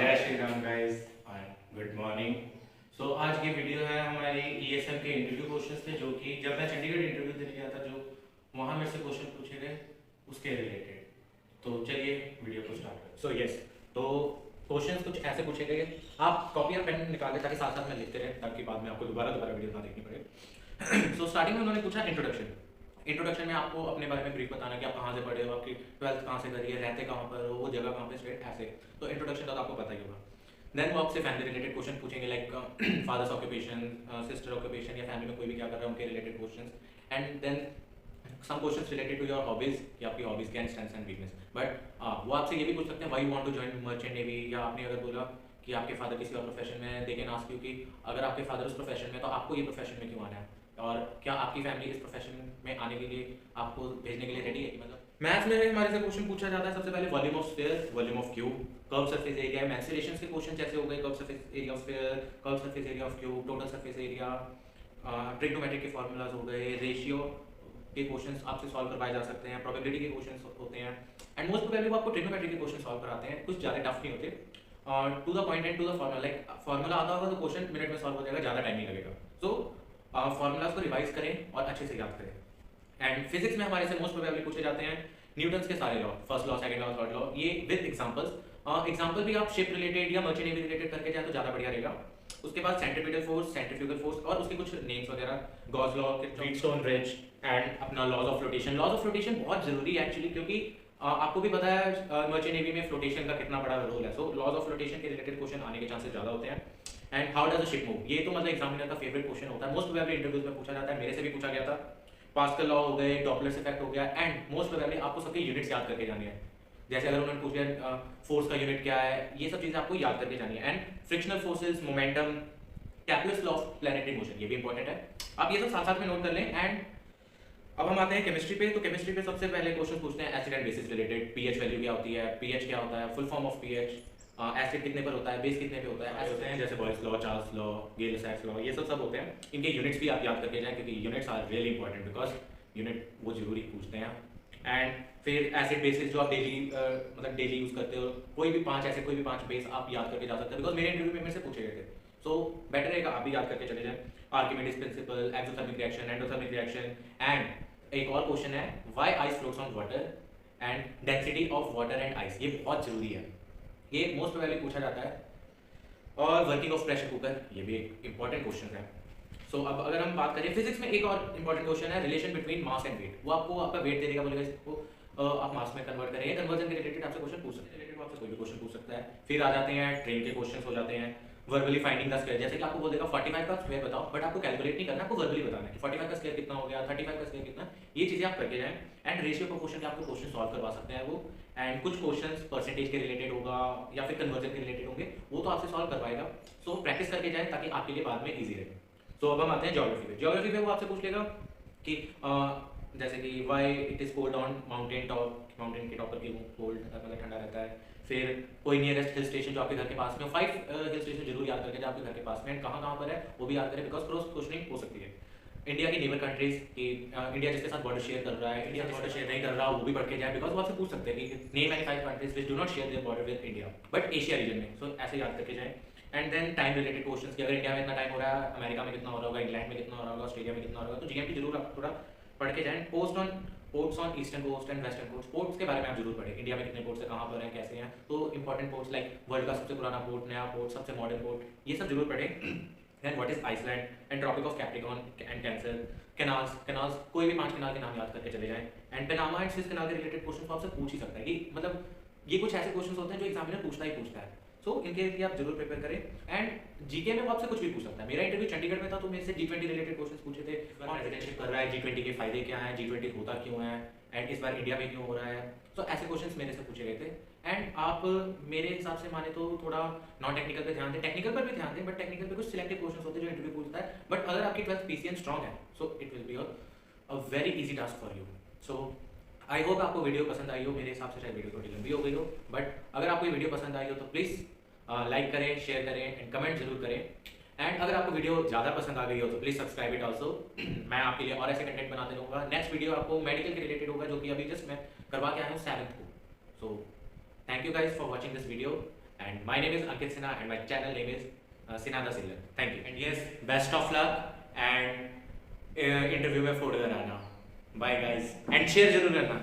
जय Shri Ram guys and good morning. So आज की वीडियो है हमारी ईएसएम के इंटरव्यू क्वेश्चंस थे, जो कि जब मैं चंडीगढ़ इंटरव्यू देने गया था, जो वहाँ मेरे से क्वेश्चन पूछे गए उसके रिलेटेड। तो चलिए वीडियो को स्टार्ट करें। सो यस, तो क्वेश्चंस कुछ ऐसे पूछे गए, आप कॉपी और पेन निकाल लें ताकि साथ साथ में लिखते रहे, ताकि बाद में आपको दोबारा वीडियो ना देखनी पड़े। सो स्टार्टिंग में उन्होंने पूछा इंट्रोडक्शन में आपको अपने बारे में ब्रीफ बताना कि आप कहाँ से पढ़े हो, आपकी ट्वेल्थ कहाँ से करी है, रहते कहाँ पर हो, वो जगह कहाँ पे, स्टेट, ऐसे। तो इंट्रोडक्शन का तो आपको पता ही होगा। देन वो आपसे फैमिली रिलेटेड क्वेश्चन पूछेंगे, like father's occupation, sister occupation, या फैमिली में कोई भी क्या कर रहा है उनके related question. And then some questions related to your hobbies, कि आपकी हॉबीज क्या, स्ट्रेंथ्स एंड वीकनेस। बट वो आपसे ये भी पूछ सकते हैं why you want to join merchant navy, या आपने अगर बोला कि आपके फादर किसी और प्रोफेशन में, दे कैन आस्क यू कि अगर आपके फादर उस प्रोफेशन में, तो आपको ये प्रोफेशन में क्यों आना है, और क्या आपकी फैमिली इस प्रोफेशन में आने के लिए आपको भेजने के लिए रेडी है कि मतलब। मैथ्स में हमारे से क्वेश्चन पूछा जाता है सबसे पहले volume of sphere, volume of cube, curve surface area, mensurations के क्वेश्चन जैसे हो गए, curve surface area of sphere, curve surface area of cube, total surface area, trigonometric के फॉर्मूलाज हो गए, रेशियो के क्वेश्चंस आपसे सॉल्व करवाए जा सकते हैं, प्रोबेबिलिटी के क्वेश्चंस होते हैं। एंड मोस्ट प्रोबेबली वो आपको ट्रिग्नोमेट्रिक के क्वेश्चन सॉल्व कराते हैं, कुछ ज़्यादा टफ नहीं होते, to the point and to the formula, like formula आता होगा तो क्वेश्चन मिनट में सॉल्व हो जाएगा, ज़्यादा टाइम नहीं लगेगा। सो फॉर्मूलाज को रिवाइज करें और अच्छे से याद करें। एंड फिजिक्स में हमारे से मोस्ट प्रोबेबली पूछे जाते हैं न्यूटन्स के सारे law, first law, second law, third law, ये विद एग्जांपल्स। एग्जांपल भी आप शिप रिलेटेड या मर्चेंट नेवी रिलेटेड करके जाए तो ज़्यादा बढ़िया रहेगा। उसके बाद सेंट्रीपिटल फोर्स, सेंट्रीफ्यूगल फोर्स, और उसके कुछ नेम्स वगैरह, Gauss law, Wheatstone bridge, and अपना laws of flotation. Laws of flotation बहुत जरूरी है एक्चुअली, क्योंकि आपको भी पता है मर्चेंट नेवी में फ्लोटेशन का कितना बड़ा रोल है। सो लॉज ऑफ फ्लोटेशन के रिलेटेड क्वेश्चन आने के चांसेस ज़्यादा होते हैं। And how does a ship move, ये तो मतलब एग्जामिनर का फेवरेट क्वेश्चन होता है, मोस्ट प्रोबेबली इंटरव्यूज में पूछा जाता है, मेरे से भी पूछा गया था। पास्कल लॉ हो गए, डॉपलर्स इफेक्ट हो गया, एंड मोस्ट प्रोबेबली आपको सबके यूनिट्स याद करके जानी है। जैसे अगर उन्होंने पूछ लिया फोर्स का यूनिट क्या है, ये सब चीज़ें आपको याद करके जानी है। And frictional forces, momentum, Kepler's law of planetary motion, ये भी इंपॉर्टेंट है, आप ये सब साथ साथ में नोट कर लें। एंड अब हम आते हैं केमिस्ट्री पे। तो केमिस्ट्री पे सबसे पहले क्वेश्चन पूछते हैं acid and bases related, pH value क्या होती है, पीएच क्या होता है, full form of pH, acid कितने पर होता है, बेस कितने पे होता है, ऐसे होते हैं जैसे Boyle's law, Charles law, Gay Lussac's law, ये सब होते हैं। इनके यूनिट्स भी आप याद करके जाएं, क्योंकि units are really important, because unit वो जरूरी पूछते हैं। एंड फिर एसिड बेसिस जो आप डेली मतलब डेली यूज करते हो, कोई भी पांच बेस आप याद करके जा सकते हैं, बिकॉज मेरे इंटरव्यू में मेरे से पूछे गए थे। सो बेटर रहेगा आप भी याद करके चले जाएं। Archimedes principal, exothermic reaction, endothermic reaction. And एक और क्वेश्चन है why ice floats on water, and density of water and ice, ये बहुत जरूरी है, ये मोस्ट प्रोबेबली पूछा जाता है। और वर्किंग ऑफ प्रेशर कुकर, ये भी एक इंपॉर्टेंट क्वेश्चन है। सो अब अगर हम बात करें फिजिक्स में, एक और इंपॉर्टेंट क्वेश्चन है relation between mass and weight. वो आपको आपका वेट दे देगा, बोलेगा इसको आप मास में कन्वर्ट करेंगे, कन्वर्जन के रिलेटेड आपसे क्वेश्चन पूछ सकते हैं, रिलेटेड आपसे कोई भी क्वेश्चन पूछ सकता है। फिर आ जाते हैं ट्रेन के क्वेश्चन हो जाते हैं, वर्बली फाइंडिंग द स्क्वायर, जैसे कि आपको बोल देगा 45 का स्क्वायर बताओ, बट आपको कैलकुलेट नहीं करना, आपको वर्बली बताना है कि 45 का स्क्वायर कितना हो गया, 35 का स्क्वायर कितना, ये चीजें आप करके जाएं। एंड रेशियो प्रोपोर्शन के आपको क्वेश्चन सॉल्व करवा सकते हैं वो। एंड कुछ क्वेश्चंस परसेंटेज के रिलेटेड होगा या फिर कन्वर्जन के रिलेटेड होंगे, वो तो आपसे सॉल्व करवाएगा। सो प्रैक्टिस करके जाएं ताकि आपके लिए बाद में ईजी रहे। सो अब हम आते हैं ज्योग्राफी पे। ज्योग्राफी पे वो आपसे पूछ लेगा कि जैसे कि why it is cold on mountain top, mountain के टॉप पर क्यों कोल्ड मतलब ठंडा रहता है। फिर कोई नियरेस्ट हिल स्टेशन जो आपके घर के पास में, 5 हिल स्टेशन जरूर याद करके जो आपके घर के पास में, एंड कहाँ कहाँ पर है वो भी याद करें, बिकॉज क्रॉस क्वेश्चनिंग हो सकती है। इंडिया की नेबर कंट्रीज की, इंडिया जिसके साथ बॉर्डर शेयर कर रहा है, इंडिया बॉर्डर शेयर नहीं कर रहा, वो भी पढ़ के जाए, बिकॉज वो आपसे पूछ सकते हैं कि name any 5 countries which do not share their border with India but Asia region में। सो ऐसे याद करके जाएं। And then time related questions कि अगर इंडिया में इतना टाइम हो रहा है, अमेरिका में कितना हो रहा होगा, इंग्लैंड में कितना हो रहा होगा, ऑस्ट्रेलिया में कितना हो रहा होगा, तो जीएमटी जरूर आप थोड़ा पढ़ के जाएं। Ports on eastern coast and western coast, ports के बारे में आप जरूर पढ़ें, इंडिया में कितने पोर्ट्स है, कहाँ पर हैं, कैसे हैं। तो इंपॉर्टेंट पोर्ट्स लाइक वर्ल्ड का सबसे पुराना पोर्ट, नया पोर्ट, सबसे मॉडर्न पोर्ट, ये सब जरूर पढ़ें। Then what is Iceland and tropic of Capricorn and Cancer. Canals कोई भी 5 कैनाल के नाम याद करके चले जाएं। And Panama and Swiss canal के रिलेटेड क्वेश्चन तो आपसे पूछ ही सकता है, कि मतलब ये कुछ ऐसे क्वेश्चन होते हैं जो एग्जामिनर पूछता ही पूछता है। सो इनके लिए आप जरूर प्रिपेयर करें। एंड जीके में वो आपसे कुछ भी पूछ सकता है। मेरा इंटरव्यू चंडीगढ़ में था, तो मेरे से G20 रिलेटेड क्वेश्चंस पूछे थे, कौन रेजिडेंशिप कर रहा है, G20 के फायदे क्या हैं, G20 होता क्यों है, एंड इस बार इंडिया में क्यों हो रहा है। सो ऐसे क्वेश्चंस मेरे से पूछे गए थे। एंड आप मेरे हिसाब से माने तो थोड़ा नॉन टेक्निकल पे ध्यान दें, टेक्निकल पर भी ध्यान दें, बट टेक्निकल पे कुछ सिलेक्टिव क्वेश्चंस होते हैं जो इंटरव्यू पूछता है। बट अगर आपकी 12th पीसीएम स्ट्रांग है, so it will be a very easy task for you. So I hope आपको वीडियो पसंद आई हो। मेरे हिसाब से शायद वीडियो थोड़ी लंबी हो गई हो, बट अगर आपको ये वीडियो पसंद आई हो तो प्लीज़ लाइक करें, शेयर करें एंड कमेंट जरूर करें। एंड अगर आपको वीडियो ज़्यादा पसंद आ गई हो तो प्लीज़ सब्सक्राइब इट ऑल्सो। मैं आपके लिए और ऐसे कंटेंट बनाते रहूँगा। नेक्स्ट वीडियो आपको मेडिकल के रिलेटेड होगा, जो कि अभी जस्ट मैं करवा के आया हूँ 7th को। So thank you guys for watching this video And my name is Ankit Sinha and my channel name is Sinha the Singer. Thank you. And yes, best of luck and interview में फोड़ कराना. Bye guys and share जरूर करना.